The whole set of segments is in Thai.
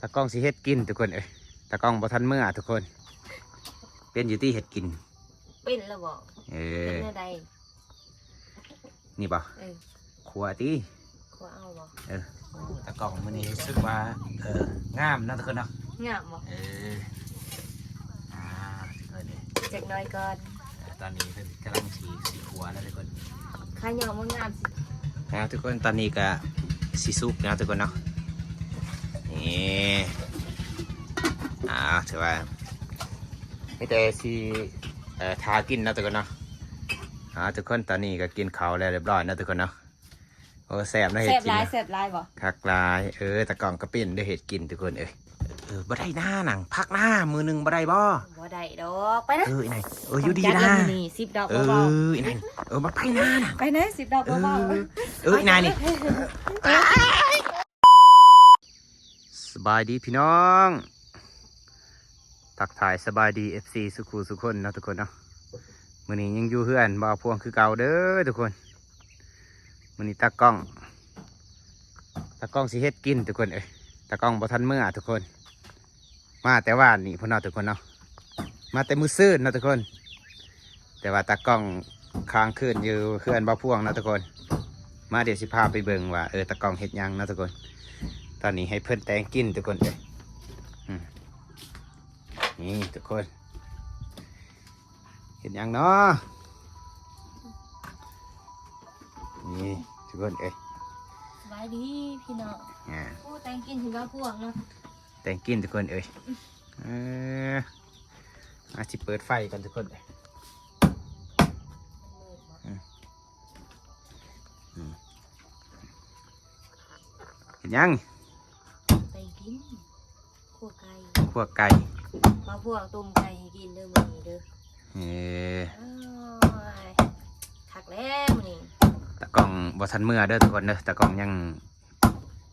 ตากล้องสิเฮ็ดกินทุกคนตากล้องบ่ทันเมื่อทุกคนเป็นอยู่ที่เฮ็ดกินเป็นแล้วบอกเป็นอะไรนี่บ่ขัวติขัวเอาบอกตากล้องมื้อนี้รู้สึกว่างามนะทุกคนเนาะงามบอกทุกคนเจ็กน้อยก่อนตอนนี้เพิ่นกำลังสีขัวแล้วทุกคนขายาวงามสิทุกคนตอนนี้ก็สีสุกนะทุกคนเนาะนี่ถือว่าไม่แต่สีทากินนะทุกคนเนาะทุกคนตอนนี้ก็กินข้าวแล้วเรียบร้อยนะทุกคนเนาะโอ้แซ่บนะเห็ดกินแซ่บลายบ่คักลายตะกล่องกระปิ้นได้เห็ดกินทุกคนบ่ได้หน้าหนังพักหน้ามือหนึ่งบ่ได้บ่ได้ดอกไปนะอีไหนอยู่ดีนะนี่10 ดอกเบาๆอีไหนมาไปหน้านะไปนะ10 ดอกเบาอีไหนนี่สบายดีพี่น้องทักทายสบายดี FC สุคนนะทุกคนเนาะมื้อนี้ยังอยู่เฮือนบ่าวพวงคือเก่าเด้อทุกคนมื้อนี้ตากล้องสิเฮ็ดกินทุกคนตากล้องบ่ทันเมื่อทุกคนมาแต่ว่านี่พ่อเนาะทุกคนเนาะมาแต่มื้อซื่นนะทุกคนแต่ว่าตากล้องค้างคืนอยู่เฮือนบ่าวพวงนะทุกคนมาเดี๋ยวสิพาไปเบิ่งว่าตากล้องเฮ็ดหยังนะทุกคนตอนนี้ให้เพิ่นแต่งกินทุกคนนี่ทุกคนเห็นยังเนาะนี่ทุกคนสบายดีพี่น้องแต่งกินถึงว่าพวกเนาะแต่งกินทุกคนอาชิเปิดไฟกันทุกคนเห็นยังแต่งกินขั่วไก่มาพวกต้มไก่ให้กินเด้อมื้อนี้เด้อถักแล้วมื้อนี้ตะกล่องบ่ทันเมื่อเด้อทุกคนเด้อตะกล่องยัง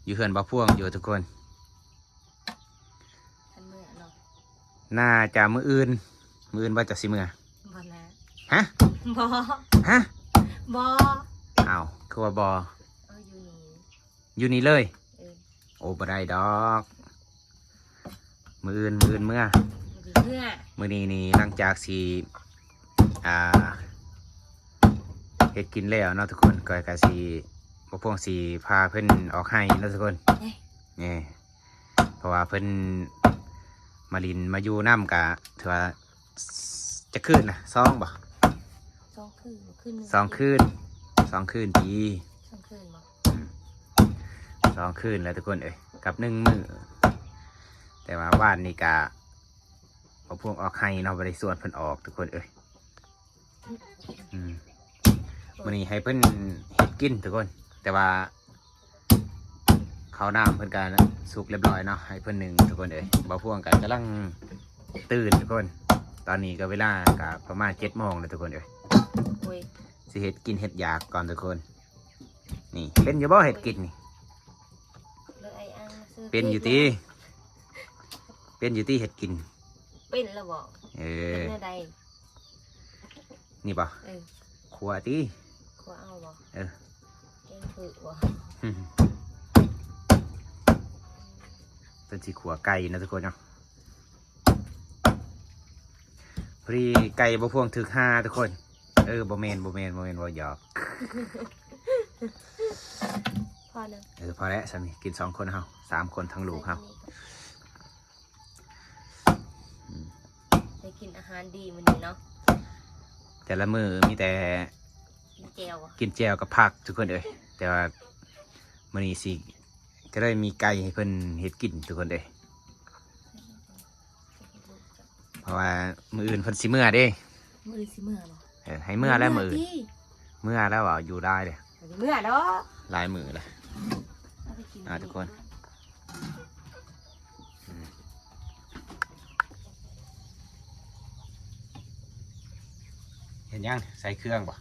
อยู่เฮือนบ่พ่วงอยู่ทุกคนทันเมื่อเนาะน่าจะมื้ออื่นว่าจะสิเมื่อบ่นะฮะบ่บ่อ้าวคือว่าบ่อยู่นี่เลยโอ้บ่ได้ดอกมื้ออื่นเมื่อมื้อนี้นี่หลังจากสิเฮ็ดกินแล้วเนาะทุกคนก็สิบ่พวงสิพาเพิ่นออกให้เนาะทุกคนนี่เพราะว่าเพิ่นมาลินมาอยู่น้ำกะถือว่าจะคืนนะ2 บ่2 คืน2 คืนดี2 คืนบ่2 คืนแล้วทุกคนกับ1 มื้อแต่ว่าว่านนี่กะบ่พวงออกให้เนาะบ่ได้ส่วนเพิ่นออกทุกคนวันนี้ให้เพิ่นเฮ็ดกินทุกคนแต่ว่าข้าวน้ำเพิ่นกันสุกเรียบร้อยเนาะให้เพิ่นหนึ่งทุกคนบ่าวพวงกันกำลังตื่นทุกคนตอนนี้ก็เวลาก็ประมาณ7 โมงแล้วทุกคนสิเฮ็ดกินเฮ็ดอยากก่อนทุกคนนี่เป็นอยู่บ่เฮ็ดกินนี่เป็นอยู่ที่เฮ็ดกินเป็นแล้วบ่เป็นอะไรนี่บ่ขัวติขัวเอาบ่เก่งถือบ่เป็นสีขัวไก่นะทุกคนเนาะพอดีไก่บ่พวงถึก5ทุกคนบ่แม่นบ่หยอกพอแล้วพอแล้วสามีกิน2 คนเฮา3 คนทั้งลูกเฮาได้กินอาหารดีมื้อนี้เนาะแต่ละมื้อมีแต่กินแจ่วกับผักทุกคนแต่ว่ามื้อนี้สิก็ได้มีไก่ให้เพิ่นเฮ็ดกินทุกคนเพราะว่ามื้ออื่นเพิ่นสิเมื่อเด้มื้อสิเมื่อบ่ให้เมื่อแล้วมื้อเมื่อแล้วว่าอยู่ได้เด้เมื่อเนาะหลายมื้อเลยทุกคนเห็นยังใส่เครื่องป่ะ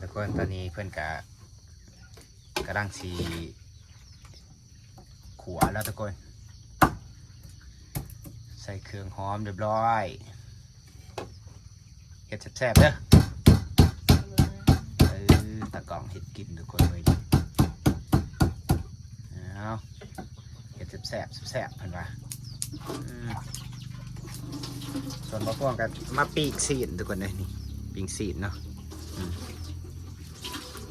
ทุกคนตอนนี้เพื่อนกำลังสีขัวแล้วทุกคนใส่เครื่องหอมเรียบร้อยเห็ดแซ่บๆเด้อตะกล่อง เห็ดกินทุกคนเลยเอาเห็ดแสบแสบเพิ่นว่าส่วนมะม่วงกันมาปีกซีนทุกคนเลยนี่ปีกซีนเนาะ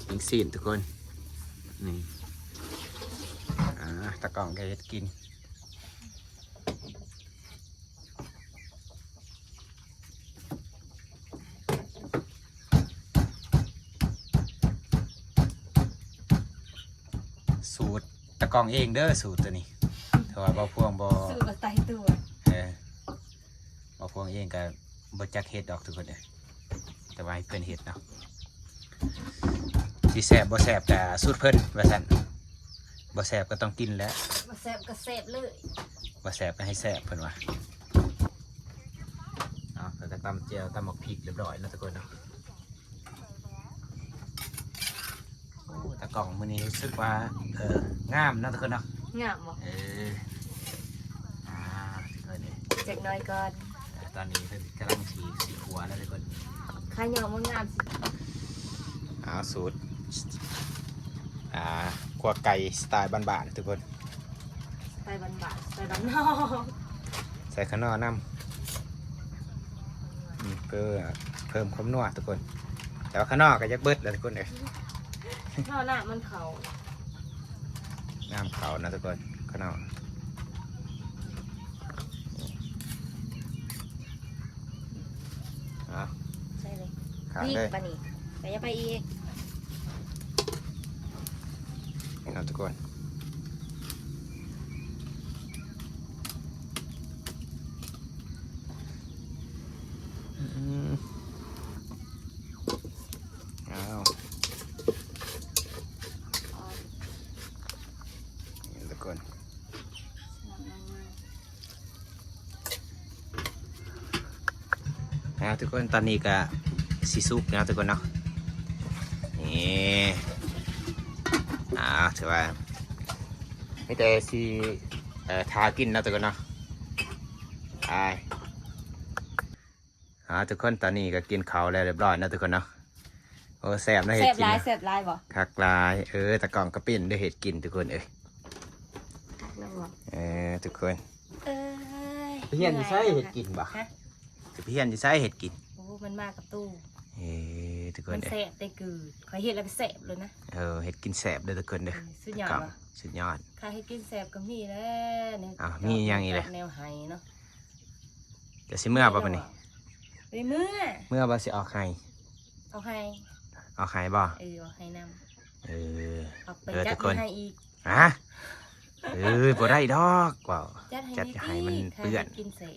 ปีกซีนทุกคนนี่ตะกล่องแกเห็ดกินสูตรตะกล่องเองเด้อสูตรตัวนี้ถ้าว่าบ่พวงบ่ สูตรตายตัว บ่พวงเองก็บ่จักเห็ดดอกทุกคนเลยแต่ว่าให้เพิ่นเห็ดเนาะสิแสบบ่แสบแต่สูตรเพิ่นว่าซั่นบ่แสบก็ต้องกินแล้ว มาแสบก็แสบเลย บ่แสบก็ให้แสบเพิ่นว่าเพิ่นก็ตำเจียวตำหมกพริกเรียบร้อยแล้วทุกคนเนาะตะกล่องมื้อนี้รู้สึกว่างามเนาะทุกคนเนาะ งามบ่ ทุกคนนี่ จากน้อยก่อน ตอนนี้เพิ่นกำลังสีขัวแล้วทุกคน ขายเหนียวมันงามสิ สูตรขัวไก่สไตล์บ้านๆทุกคน ใส่บานๆใส่บ้านนอก ใส่ข้างนอกน้ำเพื่อเพิ่มความนัวทุกคน แต่ว่าข้างนอกก็ยักเบิดแล้วทุกคนเลย ข้าวหน้ามันเขา น้ำเขานะทุกคนข้างนอก ใช่เลย ขาด นี่ เลย ปะนี่ไปอย่าไปอีก นี่นะทุกคนนี่ทุกคนทุกคนตอนนี้ก็สีซุปนะทุกคนเนาะนี่ถือว่าไม่แต่สีทากินนะทุกคนเนาะทุกคนตอนนี้ก็กินข้าวแล้วเรียบร้อยนะทุกคนเนาะโอ้แซ่บนะเห็ด แสบ กิน ลาย นะ แสบลายบ่ คักลายตะกล่องกระปิ้นด้วยเห็ดกินทุกคนนั่นบ่ ทุกคน เอ้ย เพี้ยนจะใช้เห็ดกินบ่ ฮะ จะเพี้ยนจะใช้เห็ดกิน โอ้มันมากับตู้ ทุกค มัน นแสบได้กืดขอยเห็ดแล้วก็แสบเลยนะ เห็ดกินแสบเลยทุกคนเด้อ สุดยอด กล่อง ว่ะ สุดยอด ใครให้กินแสบก็มีแล้วเนี่ย มีอย่างอีกเลย แนวไห้เนาะ จะสิเมื่อบ่ปะนี่ ไปเมื่อ เมื่อบ่สิออกไข่ เอาให้ ออกไข่บ่ เอาให้นำเอาไป ทุ จัด กคน ให้อีก บ่ได้ดอกว่า จัดให้ มัน ใคร เปื้อน ให้กินเสร็จ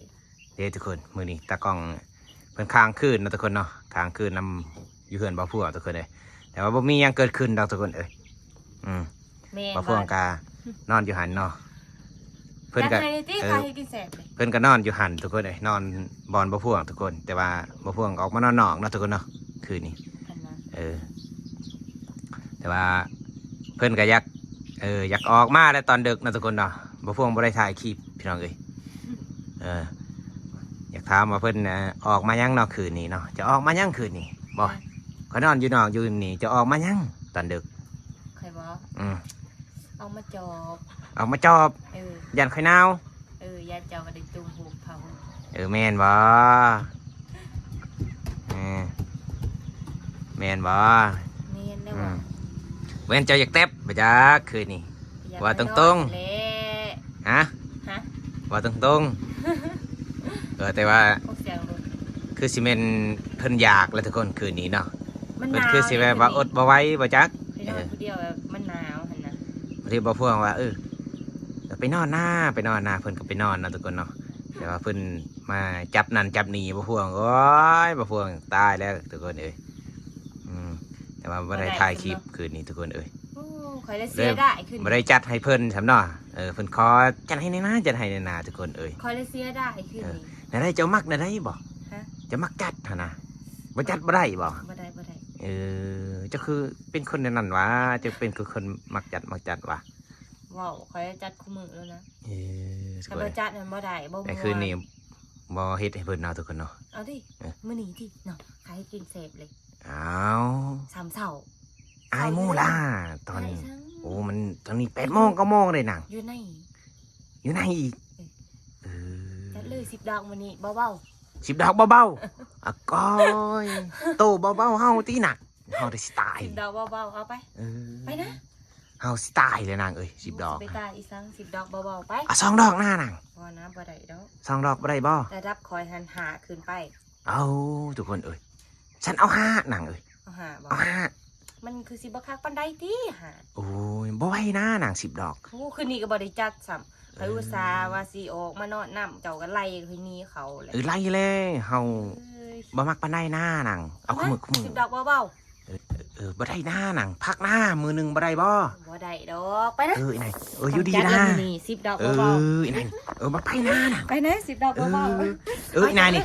เด้ทุกคนมื้อนี้ตากล้องเพิ่นค้างคืนนะทุกคนเนาะค้างคืนนำอยู่เฮือนบ่พูทุกคนเลยแต่ว่าบ่มีหยังเกิดขึ้นดอกทุกคนแม่ บ่พูกานอนอยู่หันเนาะเพิ่นก็ จัดให้ที่ใครให้กินเสร็จเลย เพิ่นก็นอนอยู่หันทุกคนเลยนอนบอนบ่พูทุกคน แต่ว่าบ่พูออกมานอนนอกเนาะทุกคนเนาะคืนนี้ อันนั้น แต่ว่าเพิ่นก็อยากออกมาแล้วตอนดึกนะทุกคนเนาะบ่พูบ่ได้ถ่ายคลิปพี่น้องเอ้ยอยากถามว่าเพิ่นออกมายังเนาะคืนนี้เนาะจะออกมายังคืนนี้บ่เขานอนอยู่นอกอยู่นี่จะออกมายังตอนดึก ใครบอก เอามาจอบ ออกมาจอบ ยันข่อยหนาว ยาจอบมาได้ตูมหูเผา แม่นบ่แม่นบ่ เมียนได้บ่ เว้นเจ้าอยากแตบบ่จักคืนนี้ ว่าตรง ๆเละ ฮะ ฮะ ว่าตรงๆแต่ว่า พวกเสียงรถ คือสิเมนเพิ่นอยากแล้วทุกคนคืนนี้เนาะ มันห เพิ่น นาว คือสิแบบว่าอดบ่ไหว้บ่จัก ไปนอนผู้เดียวแบบมันหนาวหันนะ บางทีบ่พ่วงว่าไปนอนหน้าเพิ่นก็ไปนอนนะทุกคนเนาะแต่ว่าเพิ่นมาจับนั่นจับนี่บ่พ่วงโอ้ยบ่พ่วงตายแล้วทุกคนแต่ว่าบ่ได้ถ่ายคลิปคืนนี้ทุกคนโอ้คอยได้เสียได้ขึ้น บ่ได้จัดให้เพิ่นสำเนาะเพิ่นขอจัดให้ในนาทุกคนคอยได้เสียได้ขึ้นนี่ ได้เจ้ามักได้บ่ ฮะ จะมักจัดหั่นน่ะบ่จัดบ่ได้บ่ บ่ได้ จะคือเป็นคนในนั้นวะจะเป็นคนมักจัดวะ ว้าวคอยจัดคู่มือแล้วนะ ส ถ้า วย บ่จัดมันบ่ได้บ่ แต่คืนนี้บ่เฮ็ดให้เพิ่นเอาทุกคนเนาะ เอาดิมื้อนี้ดิเนาะใครให้กินเสพเลย อ้าว 3เช้า อายโมล่าตอนนี้โอ้มันตอนนี้8 โมง 9 โมงเลยนาง อยู่ใน อยู่ในอีกเออ จัดเลย10 ดอกมื้อนี้เบา 10 ดอกเบาๆอ่ะก้อยโตเบาๆเฮาตีหนักเฮาได้สิตาย ๆ10 ดอกเบาๆเอาไป เออ ไปนะ เฮาสิตายเลยนางเอ้ย10 ดอก ไปตายอีสัง10 ดอกเบาๆไป อ่ะ2 ดอกหน้านาง พอนะบ่ได้ดอก 2 ดอกบ่ได้บ่ ระดับคอยหันหาขึ้นไป เอาทุกคนเอ้ยฉันเอา5นางเอ้ย เอาหาบ่ เอา5 มันคือสิบ่คักปานใดติหา โอ้ยบ่ไหวนะนาง10 ดอก โอ้คืนนี้ก็บ่ได้จัดซ้ำไปอุตส่าห์ว่าสิออกมานอนน้ำเจ้าก็ไล่คืนนี้เขาแหละ ไล่เลยเฮา เอ้ย บ่มักปานใดหน้านางเอาขมึก 10 ดอกเบา บ่ได้หน้านางพักหน้ามือหนึงบ่ได้บ่ ๆบ่ได้ดอกไปนะ ไอ้นายอยู่ดี จั นะ แล้วมื้อนี้10 ดอก ไอ้ เบาน ายมาไปหน้าน่ะ ๆไปนะ10 ดอกเบาๆ ไอ้นายนี่